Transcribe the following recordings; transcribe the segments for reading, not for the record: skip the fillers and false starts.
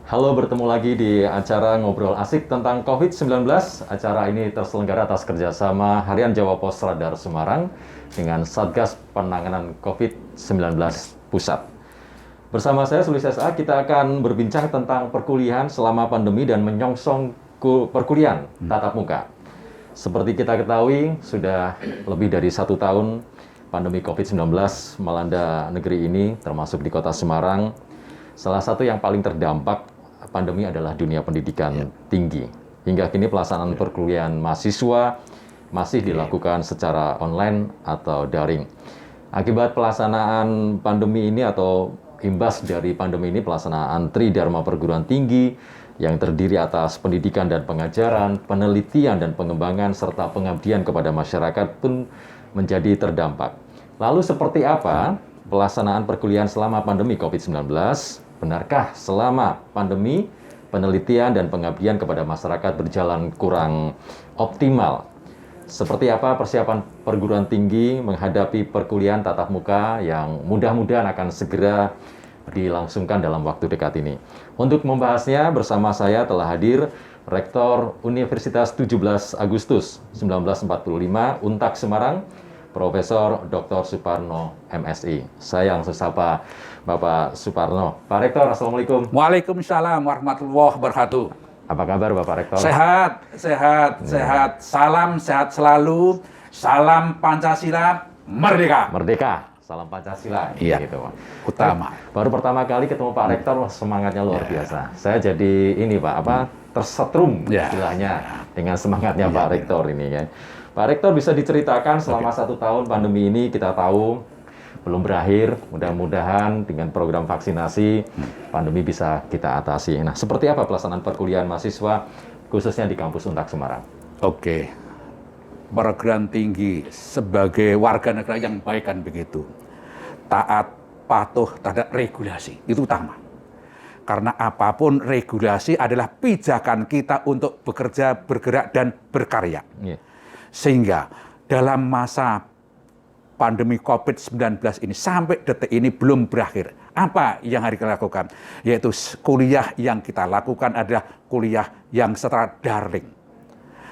Halo, bertemu lagi di acara Ngobrol Asik tentang COVID-19. Acara ini terselenggara atas kerjasama Harian Jawa Pos Radar Semarang dengan Satgas Penanganan COVID-19 Pusat. Bersama saya, Sulis SA, kita akan berbincang tentang perkuliahan selama pandemi dan menyongsong perkuliahan tatap muka. Seperti kita ketahui, sudah lebih dari 1 tahun pandemi COVID-19 melanda negeri ini, termasuk di kota Semarang. Salah satu yang paling terdampak pandemi adalah dunia pendidikan tinggi. Hingga kini pelaksanaan perkuliahan mahasiswa masih dilakukan secara online atau daring. Akibat pelaksanaan pandemi ini atau imbas dari pandemi ini, pelaksanaan Tridharma Perguruan Tinggi yang terdiri atas pendidikan dan pengajaran, penelitian dan pengembangan, serta pengabdian kepada masyarakat pun menjadi terdampak. Lalu seperti apa pelaksanaan perkuliahan selama pandemi COVID-19? Benarkah selama pandemi, penelitian dan pengabdian kepada masyarakat berjalan kurang optimal? Seperti apa persiapan perguruan tinggi menghadapi perkuliahan tatap muka yang mudah-mudahan akan segera dilangsungkan dalam waktu dekat ini? Untuk membahasnya, bersama saya telah hadir Rektor Universitas 17 Agustus 1945 Untak Semarang, Profesor Dr. Suparno, MSI. Saya langsung sapa Bapak Suparno. Pak Rektor, Assalamualaikum. Waalaikumsalam warahmatullahi wabarakatuh. Apa kabar Bapak Rektor? Sehat, sehat. Salam sehat selalu. Salam Pancasila, merdeka. Merdeka. Salam Pancasila. Iya, gitu. utama. Baru pertama kali ketemu Pak Rektor, semangatnya luar biasa. Saya jadi ini Pak, tersetrum istilahnya dengan semangatnya Pak Rektor ini ya. Pak Rektor, bisa diceritakan selama 1 tahun pandemi ini, kita tahu belum berakhir, mudah-mudahan dengan program vaksinasi pandemi bisa kita atasi. Nah, seperti apa pelaksanaan perkuliahan mahasiswa khususnya di kampus Untak Semarang? Oke, perguruan tinggi sebagai warga negara yang baik kan begitu, taat, patuh terhadap regulasi, itu utama. Karena apapun regulasi adalah pijakan kita untuk bekerja, bergerak, dan berkarya. Sehingga dalam masa pandemi COVID-19 ini sampai detik ini belum berakhir. Apa yang harus kita lakukan? Yaitu kuliah yang kita lakukan adalah kuliah yang secara daring.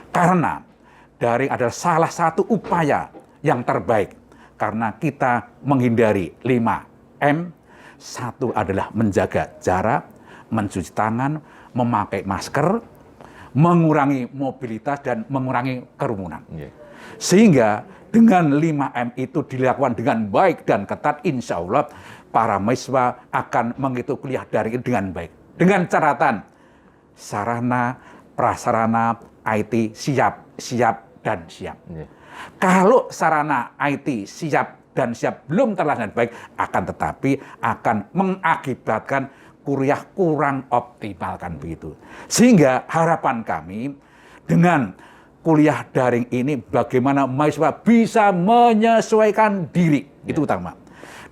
Karena daring adalah salah satu upaya yang terbaik. Karena kita menghindari 5M. Satu adalah menjaga jarak, mencuci tangan, memakai masker, mengurangi mobilitas dan mengurangi kerumunan. Sehingga dengan 5M itu dilakukan dengan baik dan ketat, insya Allah para mahasiswa akan mengikuti kuliah daring dengan baik. Dengan catatan sarana, prasarana, IT siap dan siap. Kalau sarana IT siap dan siap belum terlaksana baik, akan tetapi akan mengakibatkan kuliah kurang optimal kan begitu. Sehingga harapan kami dengan kuliah daring ini bagaimana mahasiswa bisa menyesuaikan diri, itu utama.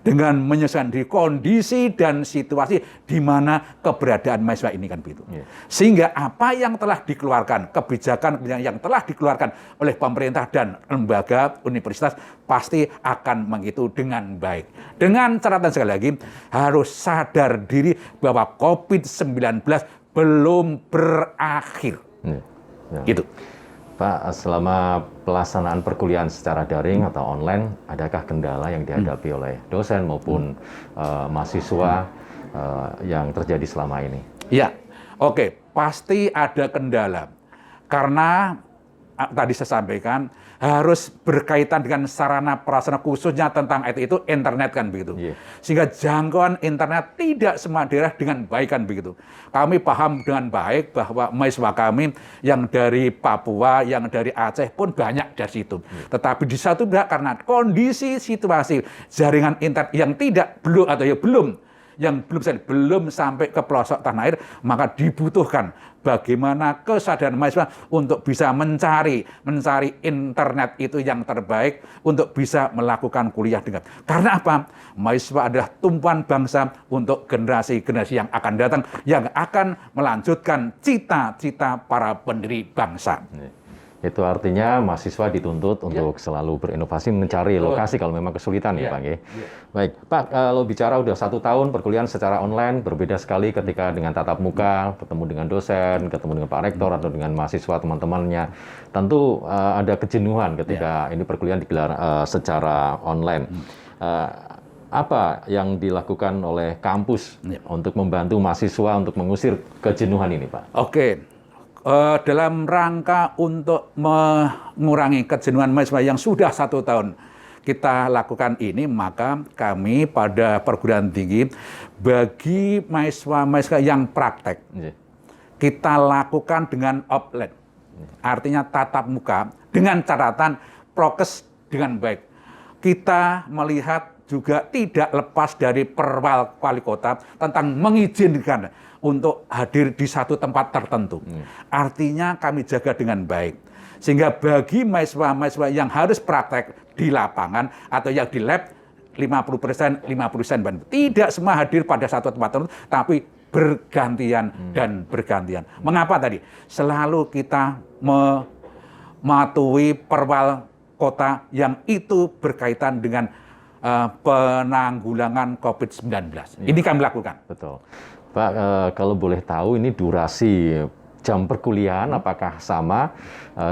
Dengan menyesuaikan diri kondisi dan situasi di mana keberadaan mahasiswa ini kan begitu. Sehingga apa yang telah dikeluarkan, kebijakan yang telah dikeluarkan oleh pemerintah dan lembaga universitas pasti akan mengikuti dengan baik. Dengan catatan sekali lagi, harus sadar diri bahwa COVID-19 belum berakhir. Gitu. Pak, selama pelaksanaan perkuliahan secara daring atau online, adakah kendala yang dihadapi oleh dosen maupun mahasiswa yang terjadi selama ini? Ya, oke, pasti ada kendala. Karena tadi saya sampaikan, harus berkaitan dengan sarana prasarana khususnya tentang IT itu internet kan begitu. Sehingga jangkauan internet tidak semua daerah dengan baik kan begitu. Kami paham dengan baik bahwa mahasiswa kami yang dari Papua, yang dari Aceh pun banyak dari situ. Tetapi di satu pihak karena kondisi situasi jaringan internet yang belum sampai ke pelosok tanah air, maka dibutuhkan bagaimana kesadaran mahasiswa untuk bisa mencari internet itu yang terbaik untuk bisa melakukan kuliah dengan. Karena apa? Mahasiswa adalah tumpuan bangsa untuk generasi-generasi yang akan datang, yang akan melanjutkan cita-cita para pendiri bangsa. Itu artinya mahasiswa dituntut untuk selalu berinovasi mencari lokasi kalau memang kesulitan ya Pak. Baik Pak, kalau bicara udah 1 tahun perkuliahan secara online, berbeda sekali ketika dengan tatap muka, ketemu dengan dosen, ketemu dengan Pak Rektor atau dengan mahasiswa teman-temannya. Tentu ada kejenuhan ketika ini perkuliahan digelar secara online. Apa yang dilakukan oleh kampus untuk membantu mahasiswa untuk mengusir kejenuhan ini Pak? Oke. Dalam rangka untuk mengurangi kejenuhan mahasiswa yang sudah 1 tahun kita lakukan ini, maka kami pada perguruan tinggi bagi mahasiswa yang praktek kita lakukan dengan offline, artinya tatap muka dengan catatan prokes dengan baik. Kita melihat juga tidak lepas dari perwal wali kota tentang mengizinkan untuk hadir di satu tempat tertentu. Artinya kami jaga dengan baik. Sehingga bagi mahasiswa-mahasiswa yang harus praktek di lapangan atau yang di lab, 50%, 50%. Tidak semua hadir pada satu tempat tertentu, tapi bergantian dan bergantian. Mengapa tadi? Selalu kita mematuhi perwal kota yang itu berkaitan dengan penanggulangan COVID-19. Ini kami lakukan. Betul. Pak, kalau boleh tahu ini durasi jam perkuliahan apakah sama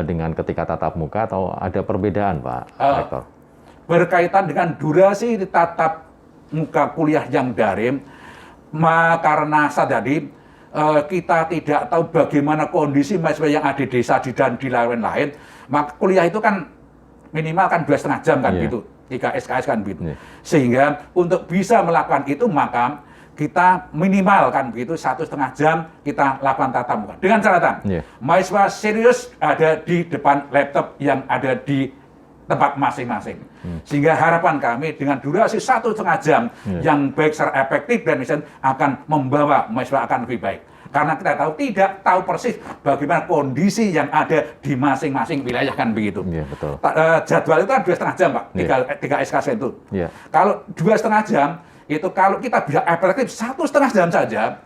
dengan ketika tatap muka atau ada perbedaan Pak Rektor? Berkaitan dengan durasi tatap muka kuliah yang daring, karena tadi kita tidak tahu bagaimana kondisi mahasiswa yang ada di desa dan di lain-lain, maka kuliah itu kan minimal kan 2,5 jam kan gitu, 3 SKS kan gitu. Sehingga untuk bisa melakukan itu maka kita minimal kan begitu 1,5 jam kita lakukan tatap muka dengan catatan mahasiswa serius ada di depan laptop yang ada di tempat masing-masing. Sehingga harapan kami dengan durasi 1,5 jam yang baik secara efektif dan efisien akan membawa mahasiswa akan lebih baik. Karena kita tidak tahu persis bagaimana kondisi yang ada di masing-masing wilayah kan begitu. Betul. Jadwal itu kan 2,5 jam Pak, 3 SKS itu. Kalau 2,5 jam itu kalau kita bisa efektif 1,5 jam saja,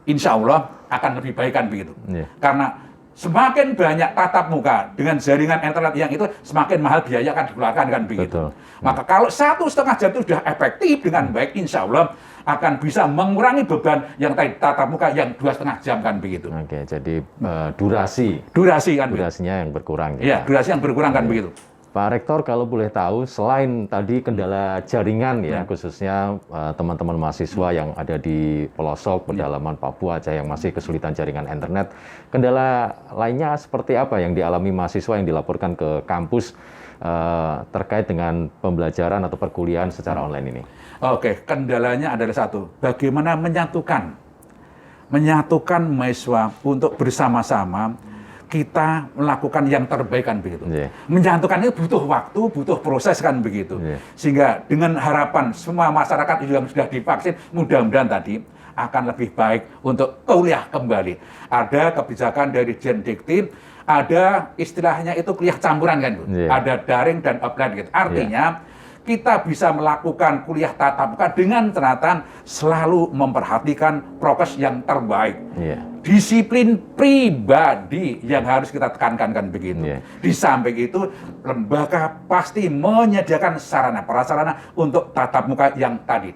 insya Allah akan lebih baik kan begitu. Karena semakin banyak tatap muka dengan jaringan internet yang itu semakin mahal biaya akan dikeluarkan kan begitu. Maka kalau 1,5 jam itu sudah efektif dengan baik, insya Allah akan bisa mengurangi beban yang tadi tatap muka yang 2,5 jam kan begitu. Oke, jadi durasinya yang berkurang. Iya, durasi yang berkurang kan begitu. Pak Rektor, kalau boleh tahu, selain tadi kendala jaringan ya, khususnya teman-teman mahasiswa yang ada di pelosok pedalaman Papua aja yang masih kesulitan jaringan internet, kendala lainnya seperti apa yang dialami mahasiswa yang dilaporkan ke kampus terkait dengan pembelajaran atau perkuliahan secara online ini? Oke, kendalanya adalah satu, bagaimana menyatukan mahasiswa untuk bersama-sama kita melakukan yang terbaik kan begitu. Menyatukan itu butuh waktu, butuh proses kan begitu. Sehingga dengan harapan semua masyarakat yang sudah divaksin, mudah-mudahan tadi akan lebih baik untuk kuliah kembali. Ada kebijakan dari Jendikti, ada istilahnya itu kuliah campuran kan, ada daring dan offline gitu. Artinya kita bisa melakukan kuliah tatap muka dengan catatan selalu memperhatikan prokes yang terbaik. Disiplin pribadi yang harus kita tekankan kan begitu. Di samping itu, lembaga pasti menyediakan sarana prasarana untuk tatap muka yang tadi,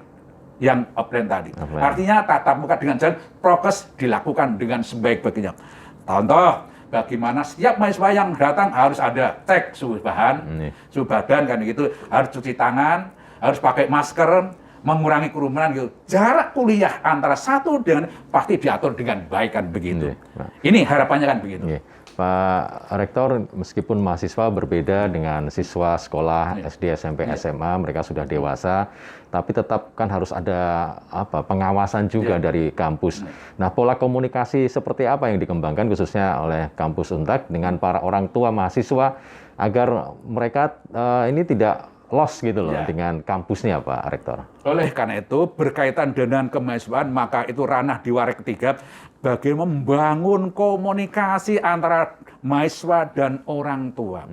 yang offline tadi. Artinya tatap muka dengan jalan prokes dilakukan dengan sebaik-baiknya. Contoh, bagaimana setiap mahasiswa yang datang harus ada cek suhu badan kan gitu, harus cuci tangan, harus pakai masker, mengurangi kerumunan gitu. Jarak kuliah antara satu dengan pasti diatur dengan baik kan begitu. Ini harapannya kan begitu. Pak Rektor, meskipun mahasiswa berbeda dengan siswa sekolah SD, SMP, SMA, mereka sudah dewasa, tapi tetap kan harus ada pengawasan juga dari kampus. Nah, pola komunikasi seperti apa yang dikembangkan khususnya oleh kampus Untak dengan para orang tua mahasiswa agar mereka ini tidak lost gitu loh dengan kampusnya Pak Rektor? Oleh karena itu, berkaitan dengan kemahasiswaan, maka itu ranah di warik ketiga, bagaimana membangun komunikasi antara mahasiswa dan orang tua.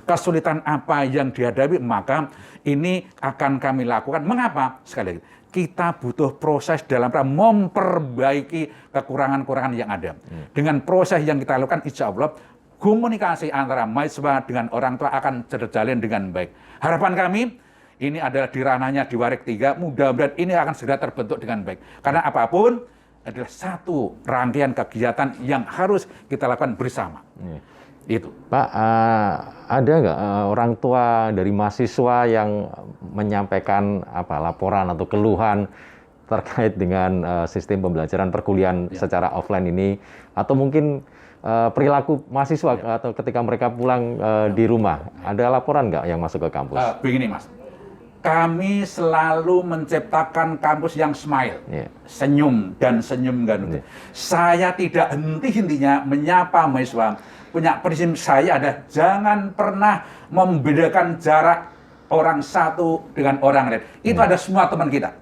Kesulitan apa yang dihadapi, maka ini akan kami lakukan. Mengapa? Sekali lagi, kita butuh proses dalam memperbaiki kekurangan-kekurangan yang ada. Dengan proses yang kita lakukan, insya Allah komunikasi antara mahasiswa dengan orang tua akan terjalin dengan baik. Harapan kami ini adalah di ranahnya di Warik 3, mudah-mudahan ini akan segera terbentuk dengan baik. Karena apapun adalah satu rangkaian kegiatan yang harus kita lakukan bersama. Itu. Pak, ada nggak orang tua dari mahasiswa yang menyampaikan laporan atau keluhan terkait dengan sistem pembelajaran perkuliahan secara offline ini, atau mungkin perilaku mahasiswa atau ketika mereka pulang di rumah, ada laporan nggak yang masuk ke kampus? Begini Mas, kami selalu menciptakan kampus yang smile, senyum dan senyum kan. Saya tidak henti-hentinya menyapa mahasiswa. Punya prinsip saya adalah jangan pernah membedakan jarak orang satu dengan orang lain. Itu ada semua teman kita.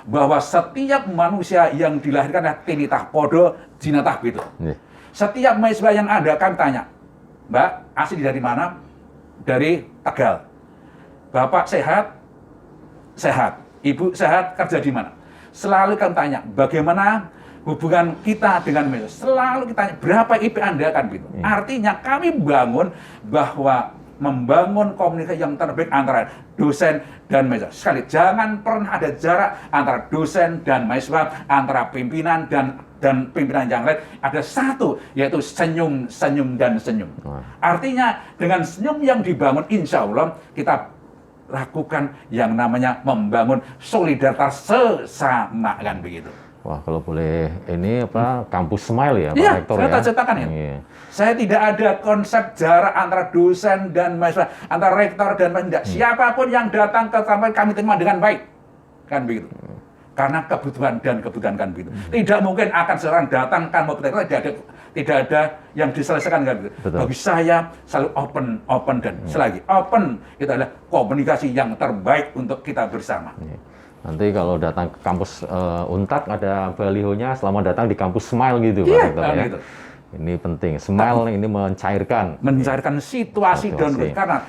Bahwa setiap manusia yang dilahirkan adalah tinitah podo jinatah gitu. Setiap mahasiswa yang ada kami tanya, Mbak, asli dari mana? Dari Tegal. Bapak sehat? Sehat. Ibu sehat, kerja di mana? Selalu kami tanya, bagaimana hubungan kita dengan mahasiswa? Selalu kita tanya, berapa IP Anda kan gitu. Artinya kami membangun komunikasi yang terbaik antara dosen dan mahasiswa. Sekali, jangan pernah ada jarak antara dosen dan mahasiswa, antara pimpinan dan pimpinan yang lain. Ada satu, yaitu senyum, senyum, dan senyum. Artinya dengan senyum yang dibangun, insya Allah kita lakukan yang namanya membangun solidaritas sesama kan begitu. Wah, kalau boleh ini kampus smile ya, Pak Rektor ya. Saya ceritakan ya. Saya tidak ada konsep jarak antara dosen dan mahasiswa, antara rektor dan mahasiswa. Siapapun yang datang ke kampus kami terima dengan baik, kan begitu. Karena kebutuhan dan kebutuhan kan begitu. Tidak mungkin akan seorang datang kan mau berteknik, tidak ada yang diselesaikan kan begitu. Bagi saya selalu open dan selagi open itu adalah komunikasi yang terbaik untuk kita bersama. Nanti kalau datang ke kampus Untak ada balihonya selamat datang di kampus Smile gitu, Pak Rektor ya. Gitu. Ini penting. Smile ini mencairkan situasi dan karena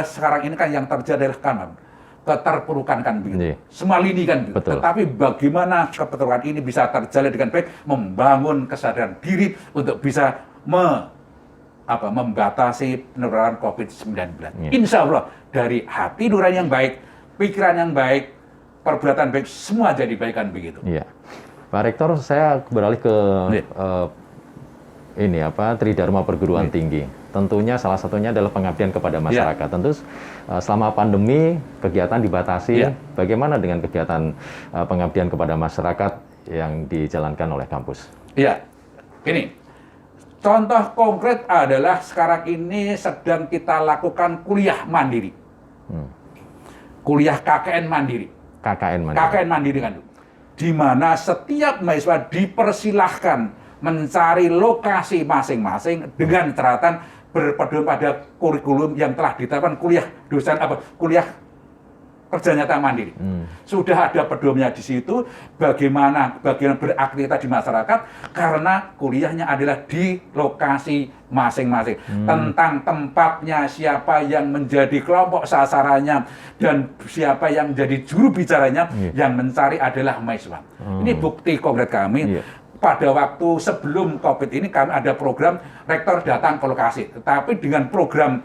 sekarang ini kan yang terjadi adalah kan keterpurukan kan begitu. Semua lini kan begitu. Tetapi bagaimana keterpurukan ini bisa terjalin dengan baik, membangun kesadaran diri untuk bisa membatasi penularan COVID-19. Insya Allah dari hati nurani yang baik, pikiran yang baik, perbuatan baik, semua jadi baikan begitu. Iya. Pak Rektor, saya beralih ke Tridharma Perguruan Tinggi. Tentunya salah satunya adalah pengabdian kepada masyarakat. Tentu selama pandemi kegiatan dibatasi. Bagaimana dengan kegiatan pengabdian kepada masyarakat yang dijalankan oleh kampus? Iya. Ini contoh konkret adalah sekarang ini sedang kita lakukan kuliah mandiri. Kuliah KKN mandiri. KKN mandiri kan, di mana setiap mahasiswa dipersilahkan mencari lokasi masing-masing dengan catatan berpedoman pada kurikulum yang telah ditetapkan kuliah kerja nyata mandiri. Sudah ada pedomannya di situ bagaimana beraktivitas di masyarakat karena kuliahnya adalah di lokasi masing-masing. Tentang tempatnya, siapa yang menjadi kelompok sasarannya dan siapa yang menjadi juru bicaranya, yang mencari adalah mahasiswa. Ini bukti konkret kami. Pada waktu sebelum COVID ini kami ada program rektor datang ke lokasi. Tetapi dengan program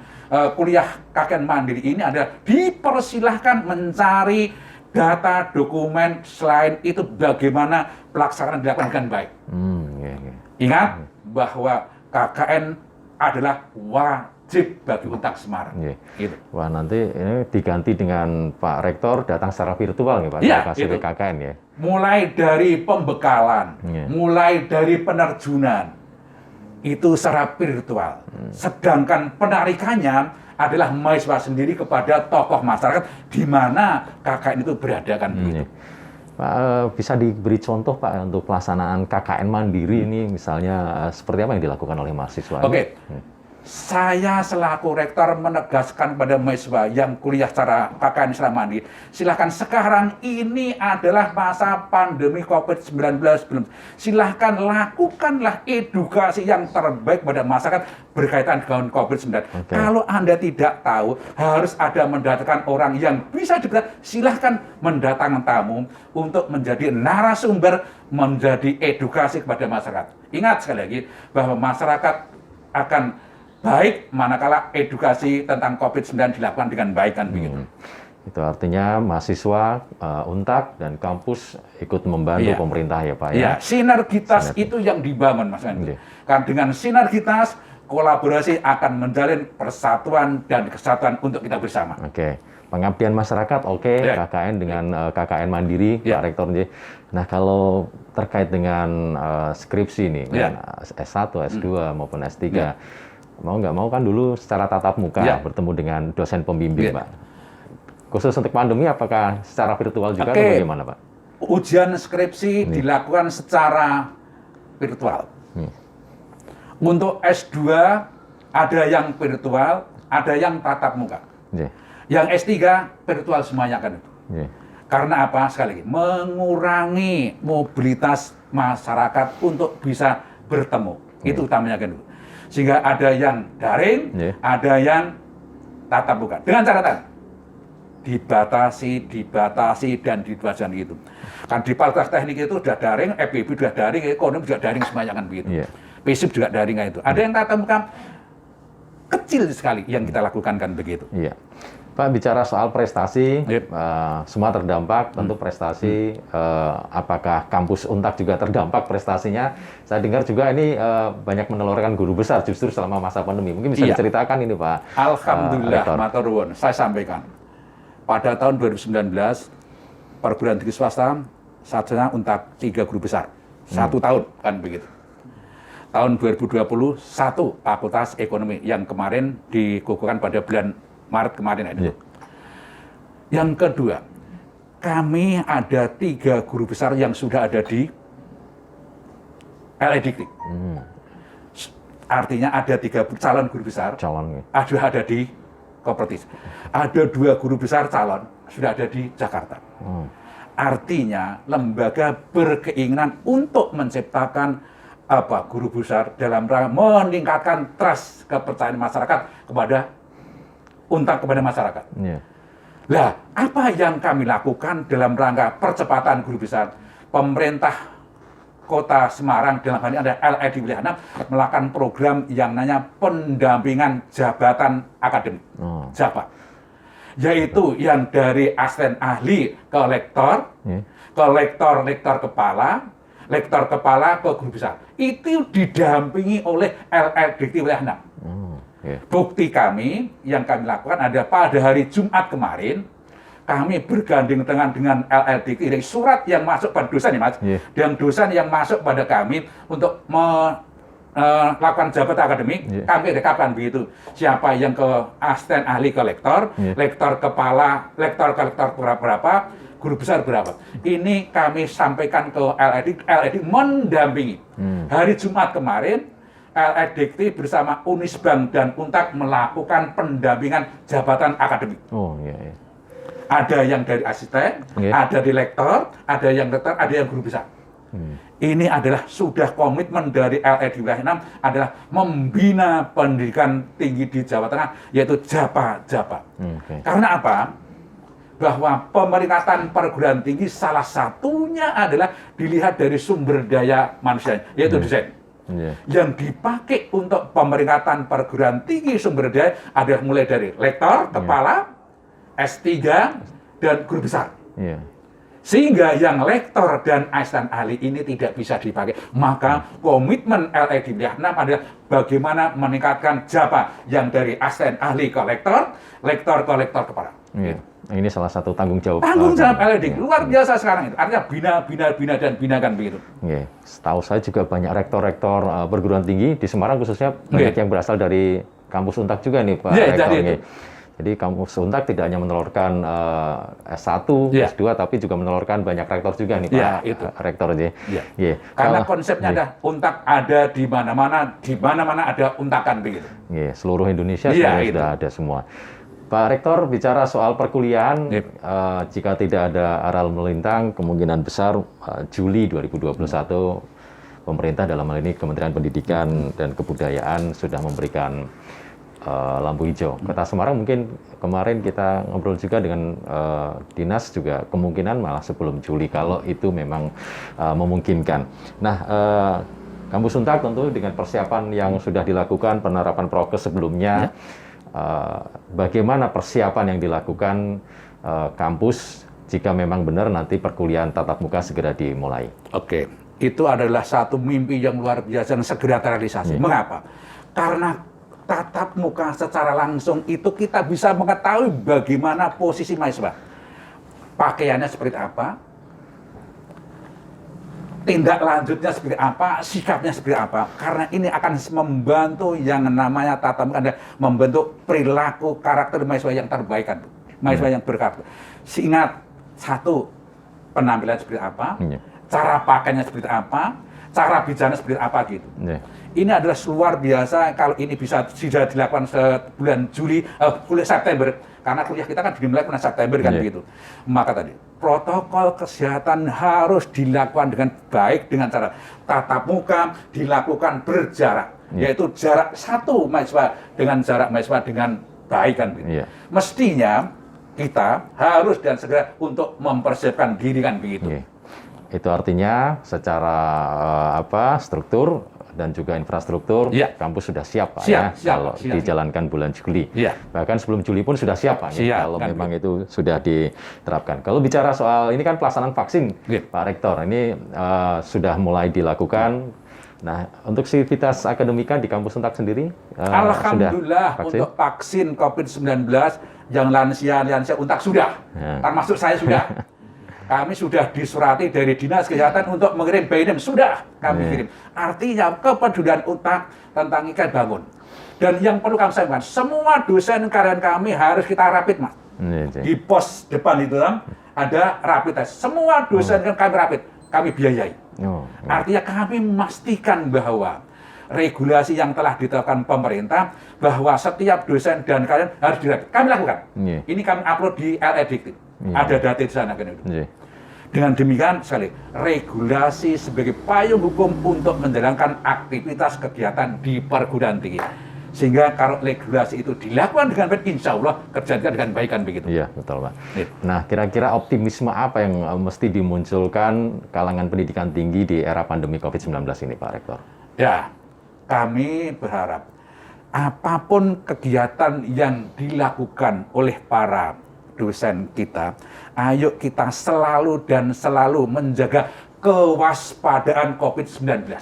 kuliah KKN mandiri ini adalah dipersilahkan mencari data, dokumen, selain itu bagaimana pelaksanaan dilakukan dengan baik. Ingat bahwa KKN adalah wajib bagi Untak Semarang. Gitu. Wah, nanti ini diganti dengan Pak Rektor datang secara virtual nih Pak, lokasi KKN ya. Mulai dari pembekalan, mulai dari penerjunan, itu secara virtual. Sedangkan penarikannya adalah mahasiswa sendiri kepada tokoh masyarakat di mana KKN itu berada kan begitu. Pak, bisa diberi contoh Pak untuk pelaksanaan KKN mandiri ini misalnya seperti apa yang dilakukan oleh mahasiswa? Oke. Saya selaku rektor menegaskan kepada mahasiswa yang kuliah secara KKN secara mandiri, silahkan sekarang ini adalah masa pandemi COVID-19 belum. Silahkan lakukanlah edukasi yang terbaik pada masyarakat berkaitan dengan COVID-19. Kalau Anda tidak tahu, harus ada mendatangkan orang yang bisa dipercaya, silahkan mendatangkan tamu untuk menjadi narasumber, menjadi edukasi kepada masyarakat. Ingat sekali lagi bahwa masyarakat akan baik manakala edukasi tentang COVID-19 dilakukan dengan baik kan begitu. Itu artinya mahasiswa, Untak dan kampus ikut membantu pemerintah ya Pak ya? Iya, sinergitas itu yang dibangun Mas Andi. Karena dengan sinergitas, kolaborasi akan menjalin persatuan dan kesatuan untuk kita bersama. Oke. Pengabdian masyarakat, KKN dengan KKN Mandiri, Pak Rektor. Nah, kalau terkait dengan skripsi nih, S1, S2 maupun S3, mau nggak mau kan dulu secara tatap muka bertemu dengan dosen pembimbing, Pak. Khusus untuk pandemi, apakah secara virtual juga atau bagaimana, Pak? Ujian skripsi dilakukan secara virtual. Untuk S2, ada yang virtual, ada yang tatap muka. Yang S3 virtual semuanya kan itu. Karena apa? Sekali lagi, mengurangi mobilitas masyarakat untuk bisa bertemu. Itu utamanya kan itu. Sehingga ada yang daring, ada yang tatap muka. Dengan catatan, dibatasi, dan dibatasi gitu. Kan di Fakultas Teknik itu sudah daring, FIB sudah daring, ekonomi juga daring semuanya kan begitu. FISIP juga daring itu. Ada yang tatap muka kecil sekali yang kita lakukan kan begitu. Pak, bicara soal prestasi, semua terdampak, tentu prestasi, apakah kampus Untak juga terdampak prestasinya? Saya dengar juga ini banyak menelurkan guru besar justru selama masa pandemi. Mungkin bisa diceritakan ini Pak. Alhamdulillah, matur nuwun. Saya sampaikan. Pada tahun 2019, perguruan tinggi swasta, satunya Untak 3 guru besar. 1 tahun, kan begitu. Tahun 2020, 1 Fakultas Ekonomi yang kemarin dikukuhkan pada bulan Maret kemarin. Yang kedua, kami ada 3 guru besar yang sudah ada di LEDikti. Artinya ada 3 calon guru besar, ada di Kopertis. Ada 2 guru besar calon sudah ada di Jakarta. Artinya lembaga berkeinginan untuk menciptakan guru besar dalam rangka meningkatkan trust kepercayaan masyarakat kepada Untak kepada masyarakat. Lah, apa yang kami lakukan dalam rangka percepatan guru besar? Pemerintah Kota Semarang dalam hal ini ada LED Wilayah 6 melakukan program yang namanya pendampingan jabatan akademik, JAPA. Yaitu yang dari asisten ahli ke lektor, lektor kepala ke guru besar. Itu didampingi oleh LEDikti Wilayah 6. Bukti kami yang kami lakukan ada pada hari Jumat kemarin, kami bergandeng tangan dengan LEDikti dari surat yang masuk pada dosen ya Mas, dan dosen yang masuk pada kami untuk melakukan jabatan akademik, kami rekapkan begitu. Siapa yang ke asisten ahli ke lektor, lektor kepala, lektor ke lektor berapa, guru besar berapa. Ini kami sampaikan ke LED mendampingi. Hari Jumat kemarin, LEDikti bersama Unisbank dan Untak melakukan pendampingan jabatan akademik. Ada yang dari asisten, ada di lektor, ada yang lektor, ada yang guru besar. Ini adalah sudah komitmen dari LED Wilayah 6 adalah membina pendidikan tinggi di Jawa Tengah, yaitu JAPA. Karena apa? Bahwa pemeringkatan perguruan tinggi salah satunya adalah dilihat dari sumber daya manusia, yaitu dosen. Yang dipakai untuk pemeringkatan perguruan tinggi sumber daya adalah mulai dari lektor, kepala, S3, dan guru besar. Sehingga yang lektor dan asisten ahli ini tidak bisa dipakai. Maka komitmen LED Wilayah 6 adalah bagaimana meningkatkan JAPA yang dari asisten ahli ke lektor ke lektor kepala. Ini salah satu tanggung jawab. Tanggung jawab LED luar biasa sekarang itu. Artinya binakan begitu. Setahu saya juga banyak rektor-rektor perguruan tinggi di Semarang khususnya banyak yang berasal dari kampus Untak juga nih Pak Rektor. Jadi kampus Untak tidak hanya menelurkan S1, S2, tapi juga menelurkan banyak rektor juga nih Pak Rektor. Karena konsepnya ada Untak ada di mana-mana ada Untakan begitu. Seluruh Indonesia sudah ada semua. Pak Rektor, bicara soal perkuliahan, jika tidak ada aral melintang, kemungkinan besar Juli 2021 pemerintah dalam hal ini Kementerian Pendidikan dan Kebudayaan sudah memberikan lampu hijau. Kota Semarang mungkin kemarin kita ngobrol juga dengan dinas juga kemungkinan malah sebelum Juli kalau itu memang memungkinkan. Nah, Kampus Untak tentu dengan persiapan yang sudah dilakukan, penerapan prokes sebelumnya, bagaimana persiapan yang dilakukan kampus jika memang benar nanti perkuliahan tatap muka segera dimulai? Oke, itu adalah satu mimpi yang luar biasa dan segera terrealisasi. Mengapa? Karena tatap muka secara langsung itu kita bisa mengetahui bagaimana posisi mahasiswa. Pakaiannya seperti apa, tindak lanjutnya seperti apa, sikapnya seperti apa. Karena ini akan membantu yang namanya tatap muka dan membentuk perilaku karakter mahasiswa yang terbaik, mahasiswa yang berkarakter. Ingat, satu, penampilan seperti apa, cara pakainya seperti apa, cara bicaranya seperti apa gitu. Ini adalah luar biasa kalau ini bisa sudah dilakukan bulan September, karena kuliah kita kan dimulai bulan September kan begitu. Maka tadi protokol kesehatan harus dilakukan dengan baik dengan cara tatap muka, dilakukan berjarak, yaitu jarak satu mahasiswa dengan jarak mahasiswa dengan baik kan begitu. Mestinya kita harus dan segera untuk mempersiapkan diri kan begitu. Itu artinya secara struktur dan juga infrastruktur kampus sudah siap Pak kalau dijalankan bulan Juli. Bahkan sebelum Juli pun sudah siap Pak kalau kan memang itu sudah diterapkan. Kalau bicara soal ini kan pelaksanaan vaksin Pak Rektor, ini sudah mulai dilakukan. Nah, untuk sivitas akademika di kampus Untak sendiri Alhamdulillah untuk vaksin COVID-19 yang lansia Untak sudah, termasuk saya sudah. Kami sudah disurati dari Dinas Kesehatan untuk mengirim BNM, sudah kami kirim. Artinya kepedulian Untak tentang ikan bangun. Dan yang perlu kami sampaikan, semua dosen karyawan kami harus kita rapid, Mas. Di pos depan itu ada rapid test. Semua dosen kami rapid, kami biayai. Artinya kami memastikan bahwa regulasi yang telah ditetapkan pemerintah bahwa setiap dosen dan karyawan harus dirapid. Kami lakukan. Ini kami upload di LEDikti. Ada data di sana kan itu. Dengan demikian sekali, regulasi sebagai payung hukum untuk menjalankan aktivitas kegiatan di perguruan tinggi. Sehingga kalau regulasi itu dilakukan dengan baik, insya Allah kerjakan dengan baik kan begitu. Iya, betul Pak. Nah, kira-kira optimisme apa yang mesti dimunculkan kalangan pendidikan tinggi di era pandemi COVID-19 ini Pak Rektor? Ya, kami berharap apapun kegiatan yang dilakukan oleh para dosen kita, ayo kita selalu dan selalu menjaga kewaspadaan COVID-19.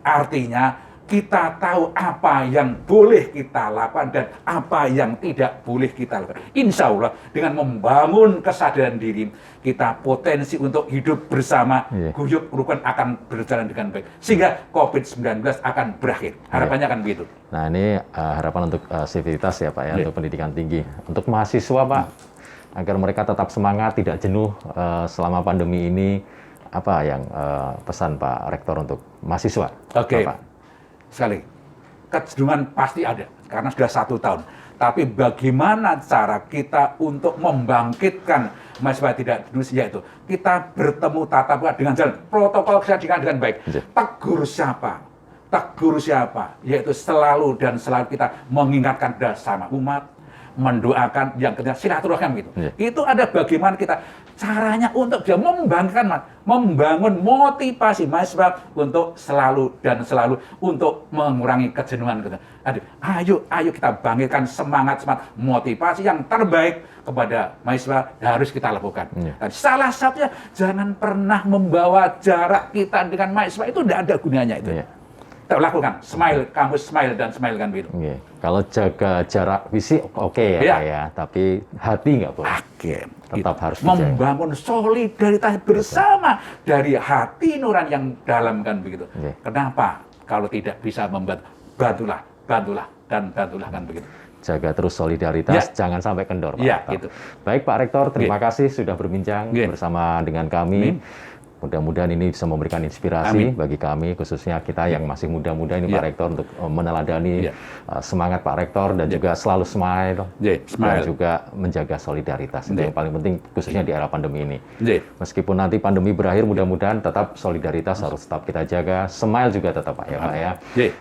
Artinya kita tahu apa yang boleh kita lakukan dan apa yang tidak boleh kita lakukan. Insya Allah dengan membangun kesadaran diri, kita potensi untuk hidup bersama, guyup rukun akan berjalan dengan baik. Sehingga COVID-19 akan berakhir. Harapannya akan begitu. Nah ini harapan untuk sivitas ya Pak ya, untuk pendidikan tinggi. Untuk mahasiswa Pak, agar mereka tetap semangat, tidak jenuh selama pandemi ini, apa yang pesan Pak Rektor untuk mahasiswa? Oke. Pak. Sekali, kejenuhan pasti ada, karena sudah 1 tahun. Tapi bagaimana cara kita untuk membangkitkan mahasiswa tidak jenuh, yaitu kita bertemu tatap muka dengan jalan protokol kesehatan dengan baik. Tegur siapa? Tegur siapa? Yaitu selalu dan selalu kita mengingatkan bersama umat, mendoakan yang ketiga silaturahmi gitu. Itu ada bagaimana kita caranya untuk dia membangun motivasi mahasiswa untuk selalu dan selalu untuk mengurangi kejenuhan gitu. Ayo kita bangkitkan semangat motivasi yang terbaik kepada mahasiswa harus kita lakukan. Dan salah satunya jangan pernah membawa jarak kita dengan mahasiswa, itu tidak ada gunanya itu. Kita lakukan smile, kampus smile dan smile kan begitu. Kalau jaga jarak fisik oke ya, tapi hati nggak boleh. Tetap harus membangun solidaritas bersama dari hati nurani yang dalam kan begitu. Kenapa? Kalau tidak bisa membantu, bantulah kan begitu. Jaga terus solidaritas, jangan sampai kendor Pak Rektor. Gitu. Baik Pak Rektor, terima kasih sudah berbincang bersama dengan kami. Mudah-mudahan ini bisa memberikan inspirasi bagi kami, khususnya kita yang masih muda-muda ini Pak Rektor, untuk meneladani semangat Pak Rektor dan juga selalu smile, dan juga menjaga solidaritas. Itu yang paling penting khususnya di era pandemi ini. Meskipun nanti pandemi berakhir, mudah-mudahan tetap solidaritas harus tetap kita jaga, smile juga tetap Pak ya Pak ya.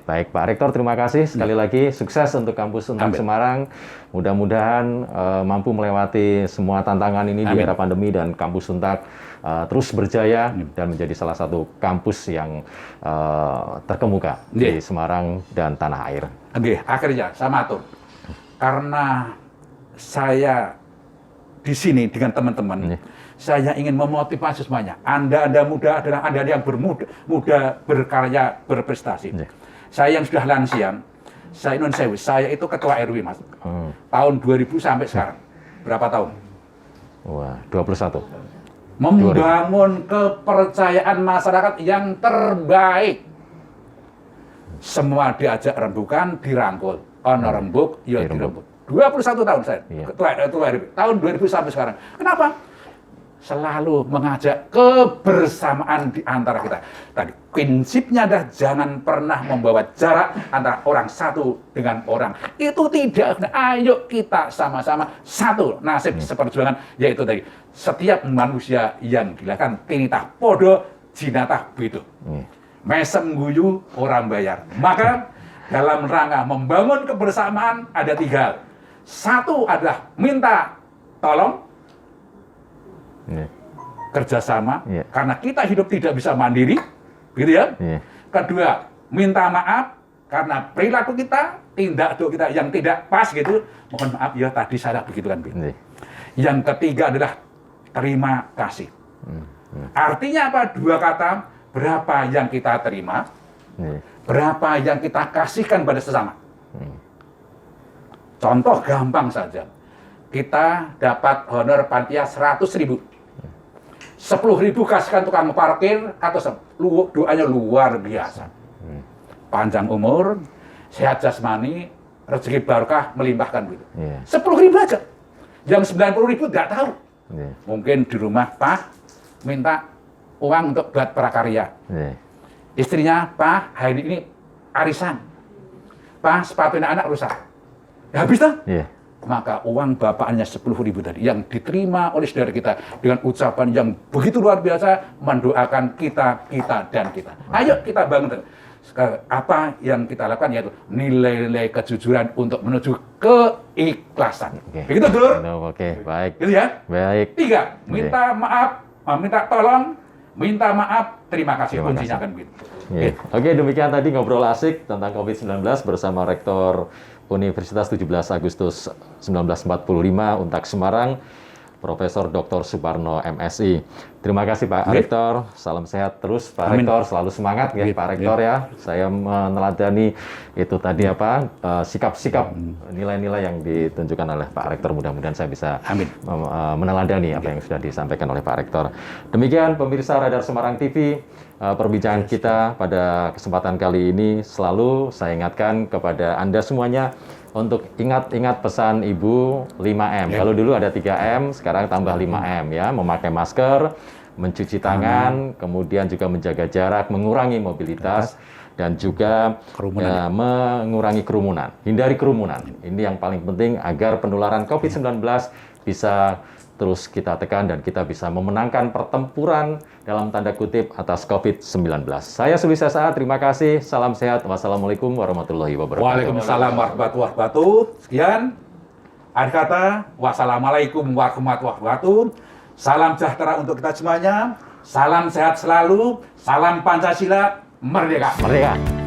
Baik Pak Rektor, terima kasih sekali lagi, sukses untuk kampus Untak Semarang. Mudah-mudahan mampu melewati semua tantangan ini di era pandemi dan kampus Untak terus berjaya dan menjadi salah satu kampus yang terkemuka di Semarang dan tanah air. Oke, akhirnya saya matur. Karena saya di sini dengan teman-teman, saya ingin memotivasi semuanya. Anda muda adalah Anda yang muda berkarya, berprestasi. Saya yang sudah lansia, saya itu ketua RW, Mas. Tahun 2000 sampai sekarang. Berapa tahun? Wah, 21. Membangun kepercayaan masyarakat yang terbaik. Semua diajak rembukan, dirangkul. Ono rembuk, ya dirembuk. 21 tahun saya, ketua RW. Tahun 2000 sampai sekarang. Kenapa? Selalu mengajak kebersamaan di antara kita. Tadi prinsipnya adalah jangan pernah membawa jarak antara orang satu dengan orang. Itu tidak. Ayo kita sama-sama satu nasib seperjuangan, yaitu tadi setiap manusia yang dilakukan tinitah podo jinatah begitu. Mesem guyu orang bayar. Maka dalam rangka membangun kebersamaan ada 3 hal. Satu adalah minta tolong, kerjasama, karena kita hidup tidak bisa mandiri, gitu ya. Kedua, minta maaf karena perilaku kita, tindak kita yang tidak pas gitu. Mohon maaf ya tadi saya begitu kan. Yang ketiga adalah terima kasih. Artinya apa? 2 kata, berapa yang kita terima, berapa yang kita kasihkan pada sesama. Contoh gampang saja. Kita dapat honor panitia 100.000. 10.000 kasihkan tukang parkir atau doanya luar biasa. Panjang umur, sehat jasmani, rezeki barokah melimpahkan gitu. 10.000 aja. Yang 90.000 nggak tahu. Mungkin di rumah Pak minta uang untuk buat prakarya. Istrinya Pak hari ini arisan. Pak sepatu anak rusak. Ya, habis dah. Maka uang bapaknya 10.000 tadi yang diterima oleh saudara kita dengan ucapan yang begitu luar biasa mendoakan kita dan kita. Ayo kita bangun. Apa yang kita lakukan yaitu nilai-nilai kejujuran untuk menuju keikhlasan. Begitu, Dur? Oke, baik. Gitu ya? Baik. 3, minta maaf, minta tolong, minta maaf, terima kasih. Kuncinya kan begitu. Oke, demikian tadi ngobrol asik tentang COVID-19 bersama Rektor Universitas 17 Agustus 1945 Untak Semarang, Profesor Dr. Suparno MSI. Terima kasih Pak Rektor, salam sehat terus Pak Rektor, selalu semangat ya Pak Rektor ya. Saya meneladani itu tadi apa sikap-sikap nilai-nilai yang ditunjukkan oleh Pak Rektor. Mudah-mudahan saya bisa meneladani apa yang sudah disampaikan oleh Pak Rektor. Demikian pemirsa Radar Semarang TV, perbincangan kita pada kesempatan kali ini. Selalu saya ingatkan kepada Anda semuanya untuk ingat pesan Ibu 5M. Kalau dulu ada 3M, sekarang tambah 5M ya. Memakai masker, mencuci tangan, kemudian juga menjaga jarak, mengurangi mobilitas, dan juga mengurangi kerumunan. Hindari kerumunan. Ini yang paling penting agar penularan COVID-19 bisa terus kita tekan dan kita bisa memenangkan pertempuran dalam tanda kutip atas COVID-19. Saya Suli Sesa, terima kasih. Salam sehat. Wassalamualaikum warahmatullahi wabarakatuh. Waalaikumsalam warahmatullahi wabarakatuh. Sekian. Akhir kata, wassalamualaikum warahmatullahi wabarakatuh. Salam sejahtera untuk kita semuanya. Salam sehat selalu. Salam Pancasila. Merdeka. Merdeka.